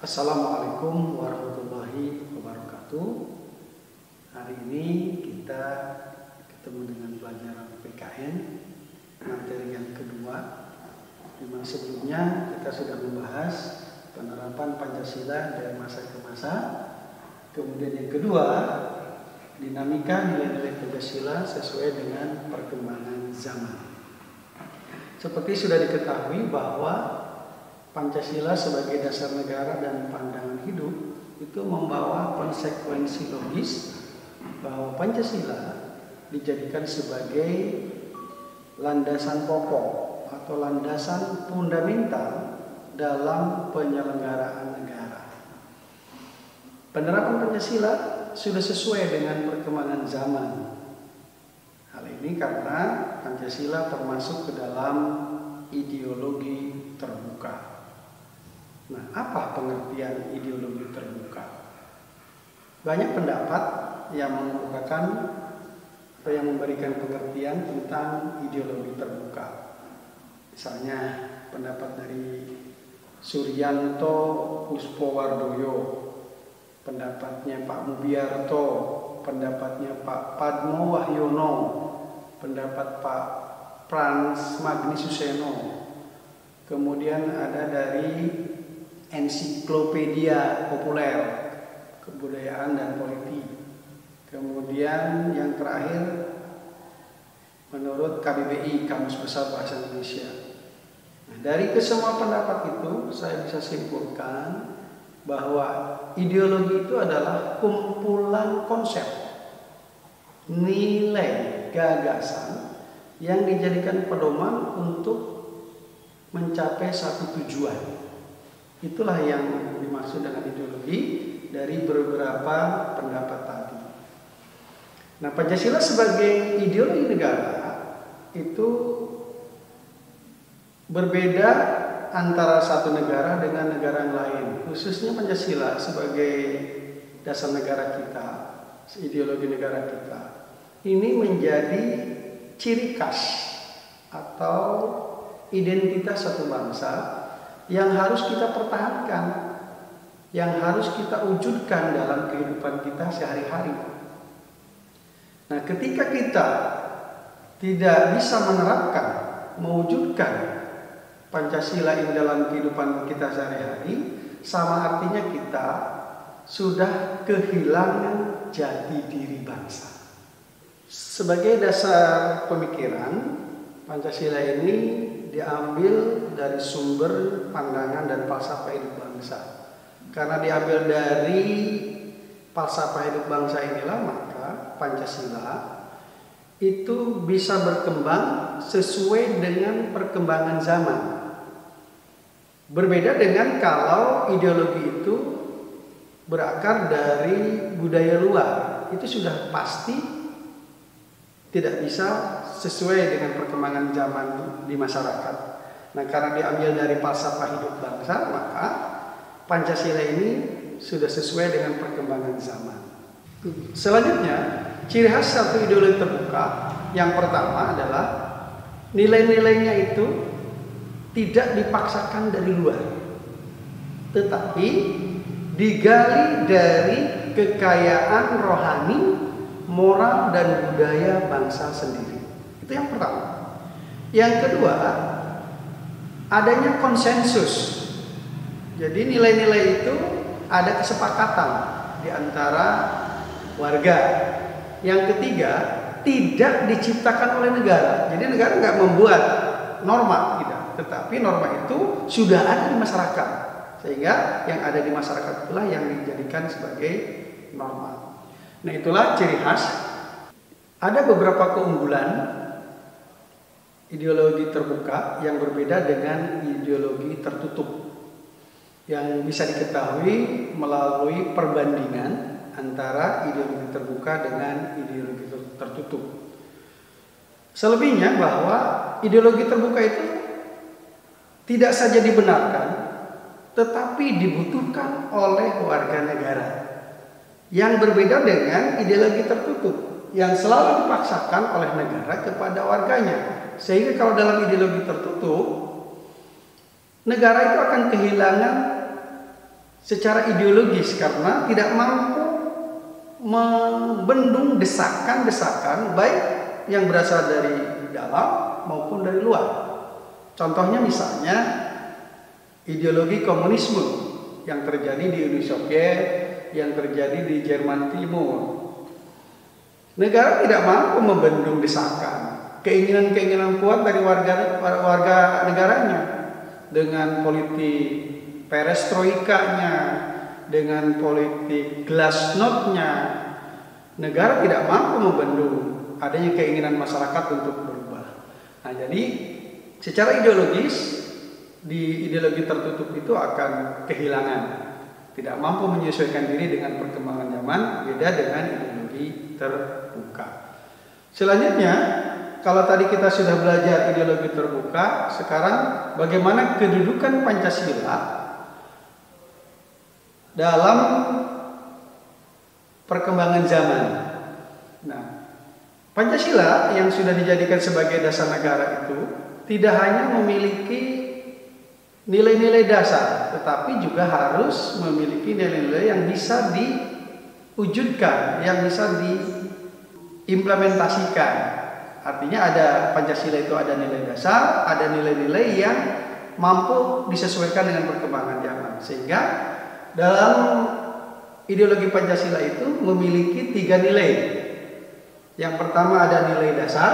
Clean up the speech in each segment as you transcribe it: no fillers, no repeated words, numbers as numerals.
Assalamualaikum warahmatullahi wabarakatuh. Hari ini kita ketemu dengan pelajaran PKN materi yang kedua. Memang sebelumnya kita sudah membahas penerapan Pancasila dari masa ke masa. Kemudian yang kedua, dinamika nilai-nilai Pancasila sesuai dengan perkembangan zaman. Seperti sudah diketahui bahwa Pancasila sebagai dasar negara dan pandangan hidup itu membawa konsekuensi logis bahwa Pancasila dijadikan sebagai landasan pokok atau landasan fundamental dalam penyelenggaraan negara. Penerapan Pancasila sudah sesuai dengan perkembangan zaman. Hal ini karena Pancasila termasuk ke dalam ideologi terbuka. Nah, apa pengertian ideologi terbuka? Banyak pendapat yang mengemukakan atau yang memberikan pengertian tentang ideologi terbuka. Misalnya pendapat dari Suryanto Puspowardoyo, pendapatnya Pak Mubiarto, pendapatnya Pak Padmo Wahyono, pendapat Pak Frans Magni Suseno. Kemudian ada dari Ensiklopedia Populer Kebudayaan dan Politik. Kemudian yang terakhir menurut KBBI, Kamus Besar Bahasa Indonesia. Nah, dari kesemua pendapat itu saya bisa simpulkan bahwa ideologi itu adalah kumpulan konsep, nilai, gagasan yang dijadikan pedoman untuk mencapai satu tujuan. Itulah yang dimaksud dengan ideologi dari beberapa pendapat tadi. Nah, Pancasila sebagai ideologi negara itu berbeda antara satu negara dengan negara yang lain. Khususnya Pancasila sebagai dasar negara kita, ideologi negara kita, ini menjadi ciri khas atau identitas satu bangsa yang harus kita pertahankan, yang harus kita wujudkan dalam kehidupan kita sehari-hari. Nah, ketika kita tidak bisa menerapkan, mewujudkan Pancasila ini dalam kehidupan kita sehari-hari, sama artinya kita sudah kehilangan jati diri bangsa. Sebagai dasar pemikiran, Pancasila ini diambil dari sumber pandangan dan falsafah hidup bangsa. Karena diambil dari falsafah hidup bangsa inilah, maka Pancasila itu bisa berkembang sesuai dengan perkembangan zaman. Berbeda dengan kalau ideologi itu berakar dari budaya luar, itu sudah pasti tidak bisa sesuai dengan perkembangan zaman di masyarakat. Nah, karena diambil dari falsafah hidup bangsa, maka Pancasila ini sudah sesuai dengan perkembangan zaman. Selanjutnya, ciri khas satu ideologi terbuka yang pertama adalah nilai-nilainya itu tidak dipaksakan dari luar, tetapi digali dari kekayaan rohani, moral dan budaya bangsa sendiri. Itu yang pertama. Yang kedua, adanya konsensus. Jadi nilai-nilai itu ada kesepakatan di antara warga. Yang ketiga, tidak diciptakan oleh negara. Jadi negara nggak membuat norma, tidak. Tetapi norma itu sudah ada di masyarakat. Sehingga yang ada di masyarakat itulah yang dijadikan sebagai norma. Nah, itulah ciri khas. Ada beberapa keunggulan ideologi terbuka yang berbeda dengan ideologi tertutup, yang bisa diketahui melalui perbandingan antara ideologi terbuka dengan ideologi tertutup. Selebihnya bahwa ideologi terbuka itu tidak saja dibenarkan, tetapi dibutuhkan oleh warga negara. Yang berbeda dengan ideologi tertutup. yang selalu dipaksakan oleh negara kepada warganya. Sehingga kalau dalam ideologi tertutup, negara itu akan kehilangan secara ideologis karena tidak mampu membendung desakan-desakan baik yang berasal dari dalam maupun dari luar. Contohnya misalnya ideologi komunisme yang terjadi di Uni Soviet, yang terjadi di Jerman Timur. Negara tidak mampu membendung desakan, keinginan-keinginan kuat dari warga negaranya dengan politik perestroikanya, dengan politik glasnost-nya. Negara tidak mampu membendung adanya keinginan masyarakat untuk berubah. Nah, jadi secara ideologis di ideologi tertutup itu akan kehilangan, tidak mampu menyesuaikan diri dengan perkembangan zaman, beda dengan ideologi terbuka. Selanjutnya, kalau tadi kita sudah belajar ideologi terbuka, sekarang bagaimana kedudukan Pancasila dalam perkembangan zaman. Nah, Pancasila yang sudah dijadikan sebagai dasar negara itu tidak hanya memiliki nilai-nilai dasar, tetapi juga harus memiliki nilai-nilai yang bisa diwujudkan, yang bisa diimplementasikan. Artinya ada Pancasila itu ada nilai dasar, ada nilai-nilai yang mampu disesuaikan dengan perkembangan zaman. Sehingga dalam ideologi Pancasila itu memiliki 3 nilai. Yang pertama ada nilai dasar,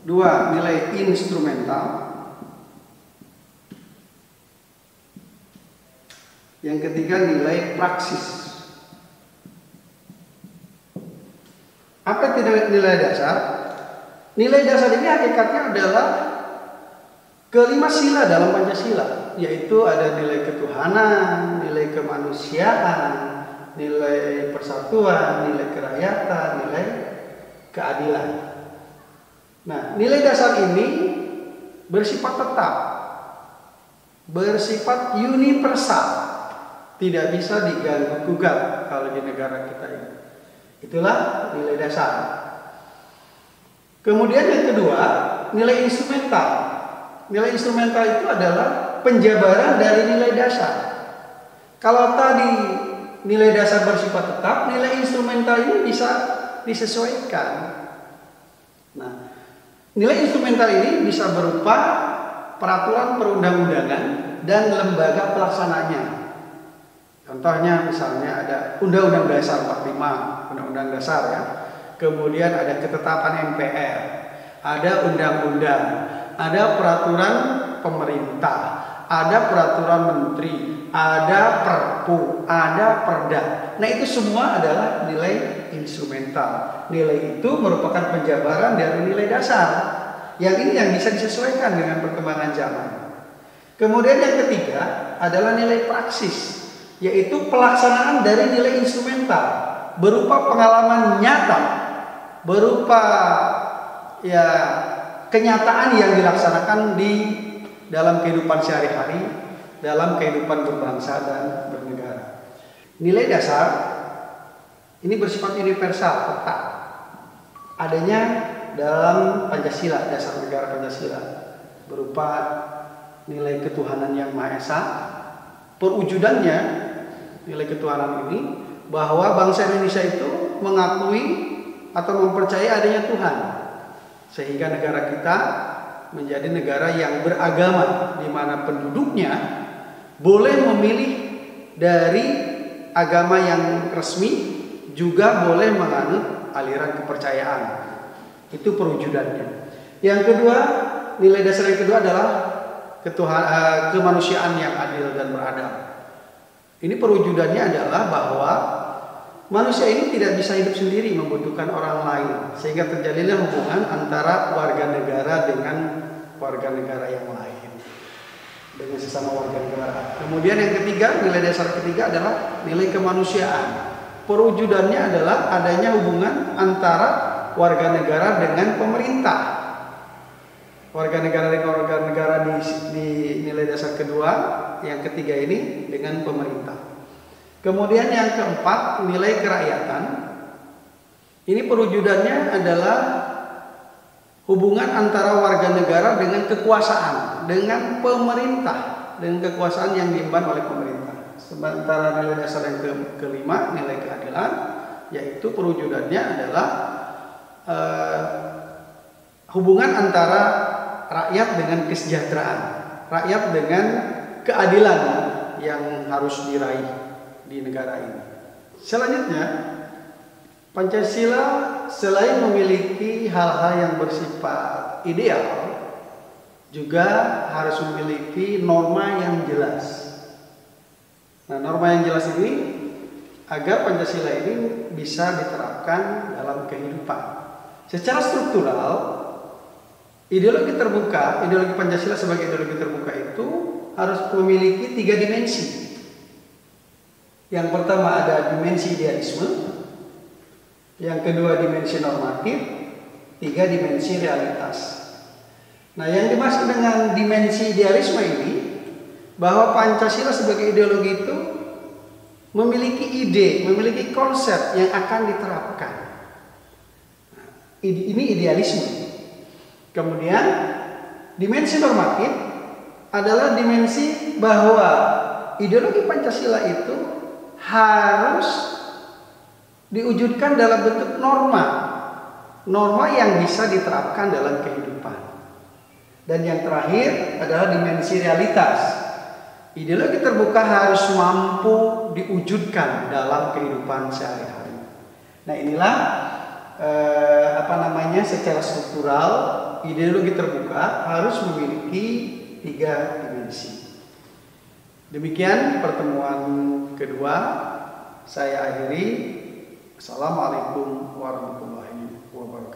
dua, nilai instrumental, yang ketiga nilai praksis. Apa itu nilai dasar? Nilai dasar ini hakikatnya adalah kelima sila dalam Pancasila, yaitu ada nilai ketuhanan, nilai kemanusiaan, nilai persatuan, nilai kerakyatan, nilai keadilan. Nah, nilai dasar ini bersifat tetap, bersifat universal, tidak bisa diganggu-gugat kalau di negara kita ini. Itulah nilai dasar. Kemudian yang kedua, nilai instrumental. Nilai instrumental itu adalah penjabaran dari nilai dasar. Kalau tadi nilai dasar bersifat tetap, nilai instrumental ini bisa disesuaikan. Nah, nilai instrumental ini bisa berupa peraturan perundang-undangan dan lembaga pelaksananya. Contohnya misalnya ada Undang-Undang Dasar 45, Undang-Undang Dasar ya. Kemudian ada ketetapan MPR, ada undang-undang, ada peraturan pemerintah, ada peraturan menteri, ada perpu, ada perda. Nah, itu semua adalah nilai instrumental. Nilai itu merupakan penjabaran dari nilai dasar. Yang ini yang bisa disesuaikan dengan perkembangan zaman. Kemudian yang ketiga adalah nilai praksis, yaitu pelaksanaan dari nilai instrumental berupa pengalaman nyata, berupa ya kenyataan yang dilaksanakan di dalam kehidupan sehari-hari, dalam kehidupan berbangsa dan bernegara. Nilai dasar ini bersifat universal, tetap adanya dalam Pancasila, dasar negara Pancasila, berupa nilai ketuhanan yang Maha Esa. Perwujudannya nilai ketuhanan ini bahwa bangsa Indonesia itu mengakui atau mempercayai adanya Tuhan, sehingga negara kita menjadi negara yang beragama, di mana penduduknya boleh memilih dari agama yang resmi, juga boleh menganut aliran kepercayaan. Itu perwujudannya. Yang kedua, nilai dasar yang kedua adalah kemanusiaan yang adil dan beradab. Ini perwujudannya adalah bahwa manusia ini tidak bisa hidup sendiri, membutuhkan orang lain, sehingga terjadilah hubungan antara warga negara dengan warga negara yang lain, dengan sesama warga negara. Kemudian yang ketiga, nilai dasar ketiga adalah nilai kemanusiaan. Perwujudannya adalah adanya hubungan antara warga negara dengan pemerintah. warga negara dengan warga negara di nilai dasar kedua, yang ketiga ini dengan pemerintah. Kemudian yang keempat, nilai kerakyatan. Ini perwujudannya adalah hubungan antara warga negara dengan kekuasaan, dengan pemerintah, dengan kekuasaan yang diemban oleh pemerintah. Sementara nilai dasar yang kelima, nilai keadilan, yaitu perwujudannya adalah hubungan antara rakyat dengan kesejahteraan, rakyat dengan keadilan yang harus diraih di negara ini. Selanjutnya, Pancasila selain memiliki hal-hal yang bersifat ideal, juga harus memiliki norma yang jelas. Nah, norma yang jelas ini agar Pancasila ini bisa diterapkan dalam kehidupan. Secara struktural, ideologi terbuka, ideologi Pancasila sebagai ideologi terbuka itu harus memiliki 3 dimensi. Yang pertama ada dimensi idealisme, yang kedua dimensi normatif, 3 dimensi realitas. Nah, yang dimaksud dengan dimensi idealisme ini, bahwa Pancasila sebagai ideologi itu memiliki ide, memiliki konsep yang akan diterapkan. Nah, ini idealisme. Kemudian dimensi normatif adalah dimensi bahwa ideologi Pancasila itu harus diwujudkan dalam bentuk norma, norma yang bisa diterapkan dalam kehidupan. Dan yang terakhir adalah dimensi realitas. Ideologi terbuka harus mampu diwujudkan dalam kehidupan sehari-hari. Nah, inilah secara struktural ideologi terbuka harus memiliki 3 dimensi. Demikian pertemuan kedua, saya akhiri. Assalamualaikum warahmatullahi wabarakatuh.